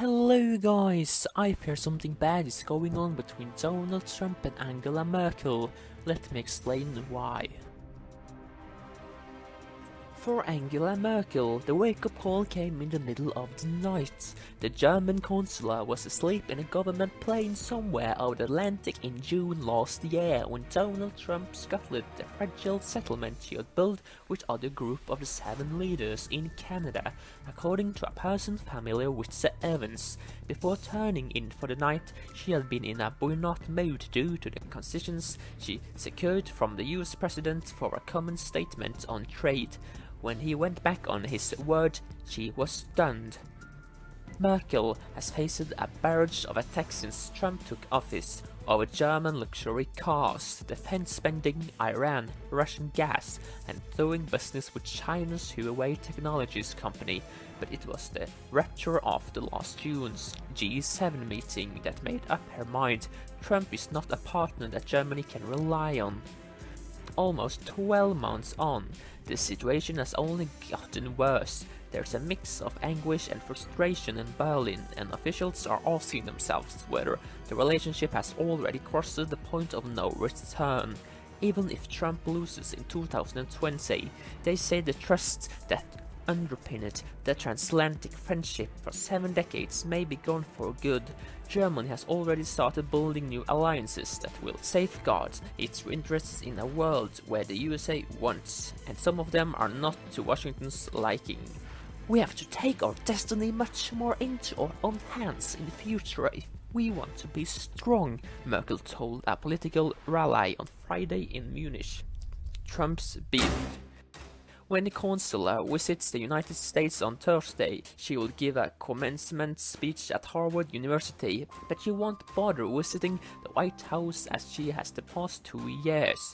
Hello guys, I fear something bad is going on between Donald Trump and Angela Merkel. Let me explain why. For Angela Merkel, the wake-up call came in the middle of the night. The German consular was asleep in a government plane somewhere over the Atlantic in June last year when Donald Trump scuttled the fragile settlement she had built with other group of the 7 leaders in Canada, according to a person familiar with the events. Before turning in for the night, she had been in a buoyant mood due to the concessions she secured from the US president for a common statement on trade. When he went back on his word, she was stunned. Merkel has faced a barrage of attacks since Trump took office over German luxury cars, defense spending, Iran, Russian gas, and doing business with China's Huawei technologies company. But it was the rupture of the last June's G7 meeting that made up her mind. Trump is not a partner that Germany can rely on. Almost 12 months on, the situation has only gotten worse. There's a mix of anguish and frustration in Berlin, and officials are asking themselves whether the relationship has already crossed the point of no return. Even if Trump loses in 2020, they say the trust that underpinned the transatlantic friendship for 7 decades may be gone for good. Germany has already started building new alliances that will safeguard its interests in a world where the USA wants, and some of them are not to Washington's liking. We have to take our destiny much more into our own hands in the future if we want to be strong, Merkel told a political rally on Friday in Munich. Trump's beef. When the consular visits the United States on Thursday, she will give a commencement speech at Harvard University, but she won't bother visiting the White House as she has the past 2 years.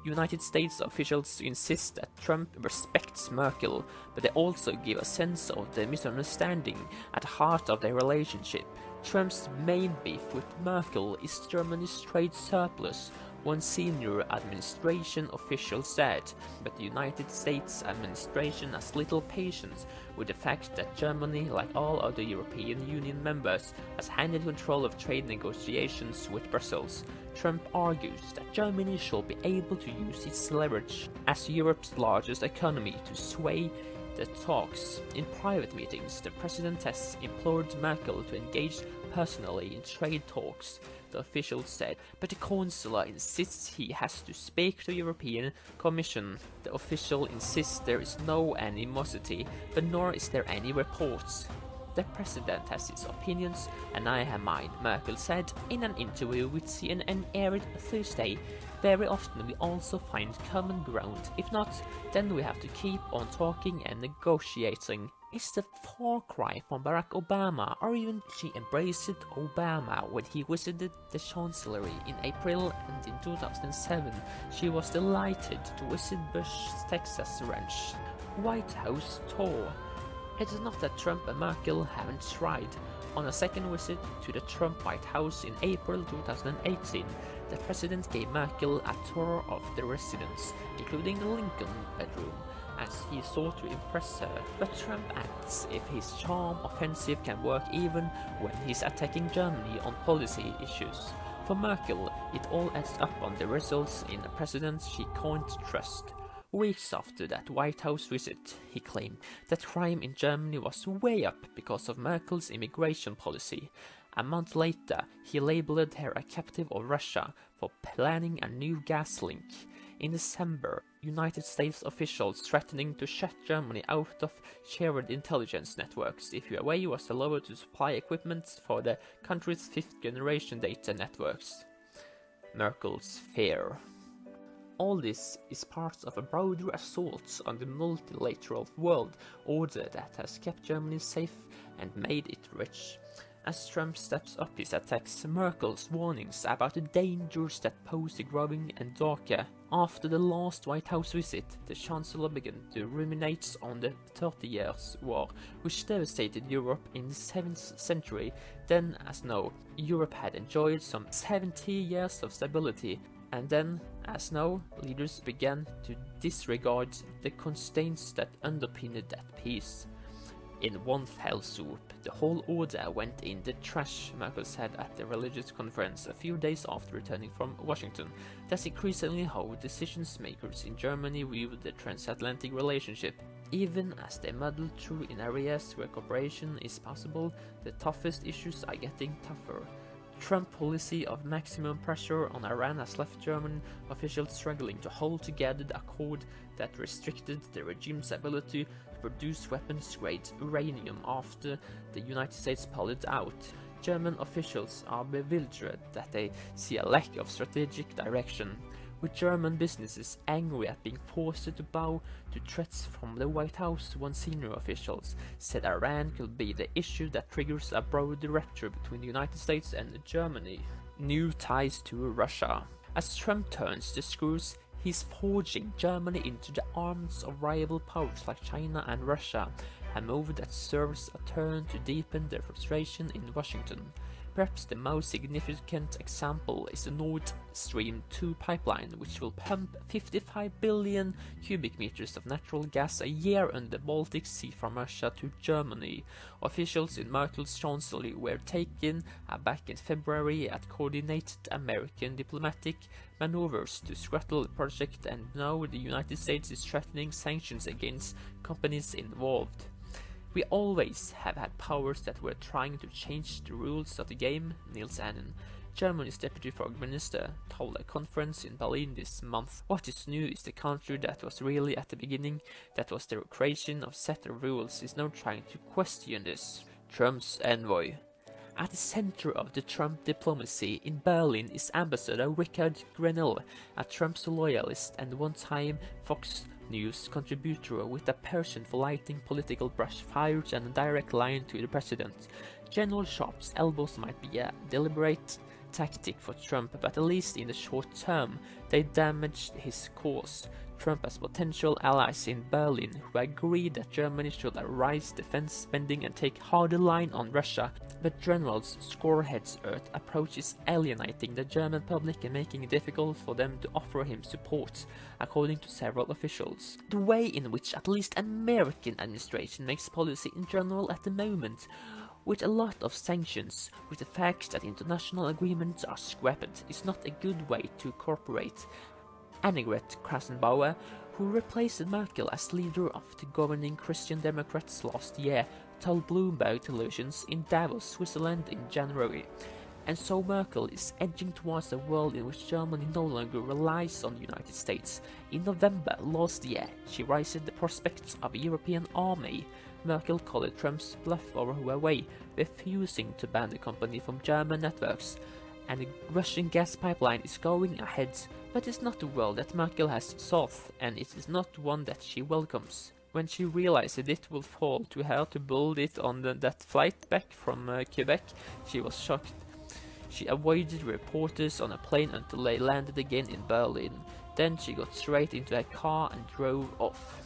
United States officials insist that Trump respects Merkel, but they also give a sense of the misunderstanding at the heart of their relationship. Trump's main beef with Merkel is Germany's trade surplus, one senior administration official said, but the United States administration has little patience with the fact that Germany, like all other European Union members, has handed control of trade negotiations with Brussels. Trump argues that Germany should be able to use its leverage as Europe's largest economy to sway the talks. In private meetings, the president has implored Merkel to engage personally in trade talks, the official said, but the consular insists he has to speak to the European Commission. The official insists there is no animosity, but nor is there any reports. The president has his opinions, and I have mine, Merkel said in an interview with CNN aired Thursday. Very often we also find common ground. If not, then we have to keep on talking and negotiating. It's the far cry from Barack Obama, or even she embraced Obama when he visited the Chancellery in April, and in 2007 she was delighted to visit Bush's Texas ranch. White House tour. It is not that Trump and Merkel haven't tried. On a second visit to the Trump White House in April 2018, the president gave Merkel a tour of the residence, including the Lincoln bedroom, as he sought to impress her. But Trump acts if his charm offensive can work even when he's attacking Germany on policy issues. For Merkel, it all adds up on the results in a president she can't trust. Weeks after that White House visit, he claimed that crime in Germany was way up because of Merkel's immigration policy. A month later, he labeled her a captive of Russia for planning a new gas link. In December, United States officials threatening to shut Germany out of shared intelligence networks if Huawei was allowed to supply equipment for the country's 5th-generation data networks. Merkel's fear. All this is part of a broader assault on the multilateral world order that has kept Germany safe and made it rich. As Trump steps up his attacks, Merkel's warnings about the dangers that pose the growing and darker. After the last White House visit, the Chancellor began to ruminate on the 30 Years' War, which devastated Europe in the 7th century. Then, as now, Europe had enjoyed some 70 years of stability, and then, as now, leaders began to disregard the constraints that underpinned that peace. in one fell swoop. The whole order went in the trash, Merkel said at the religious conference a few days after returning from Washington. That's increasingly how decision makers in Germany view the transatlantic relationship. Even as they muddle through in areas where cooperation is possible, the toughest issues are getting tougher. Trump policy of maximum pressure on Iran has left German officials struggling to hold together the accord that restricted the regime's ability to produce weapons-grade uranium after the United States pulled it out. German officials are bewildered that they see a lack of strategic direction, with German businesses angry at being forced to bow to threats from the White House. One senior official said Iran could be the issue that triggers a broader rupture between the United States and Germany. New ties to Russia. As Trump turns the screws, he's forging Germany into the arms of rival powers like China and Russia, a move that serves a turn to deepen their frustration in Washington. Perhaps the most significant example is the Nord Stream 2 pipeline, which will pump 55 billion cubic meters of natural gas a year on the Baltic Sea from Russia to Germany. Officials in Merkel's chancellery were taken aback in February at coordinated American diplomatic maneuvers to scuttle the project, and now the United States is threatening sanctions against companies involved. We always have had powers that were trying to change the rules of the game, Niels Annan, Germany's deputy foreign minister, told a conference in Berlin this month. What is new is the country that was really at the beginning, that was the creation of set of rules, is now trying to question this. Trump's envoy. At the center of the Trump diplomacy in Berlin is Ambassador Richard Grenell, a Trump's loyalist and one-time Fox News contributor with a passion for lighting political brush fires and a direct line to the president. General Sharp's elbows might be a deliberate tactic for Trump, but at least in the short term, they damaged his cause. Trump has potential allies in Berlin who agree that Germany should raise defense spending and take harder line on Russia, but General's scorehead's earth approach is alienating the German public and making it difficult for them to offer him support, according to several officials. The way in which at least American administration makes policy in general at the moment, with a lot of sanctions, with the fact that international agreements are scrapped, is not a good way to cooperate. Annegret Kramp-Karrenbauer, who replaced Merkel as leader of the governing Christian Democrats last year, told Bloomberg television in Davos, Switzerland in January. And so Merkel is edging towards a world in which Germany no longer relies on the United States. In November last year, she raised the prospects of a European army. Merkel called it Trump's bluff over Huawei, refusing to ban the company from German networks. And the Russian gas pipeline is going ahead, but it's not the world that Merkel has sought, and it is not one that she welcomes. When she realized it will fall to her to build it on that flight back from Quebec, she was shocked. She avoided reporters on a plane until they landed again in Berlin. Then she got straight into a car and drove off.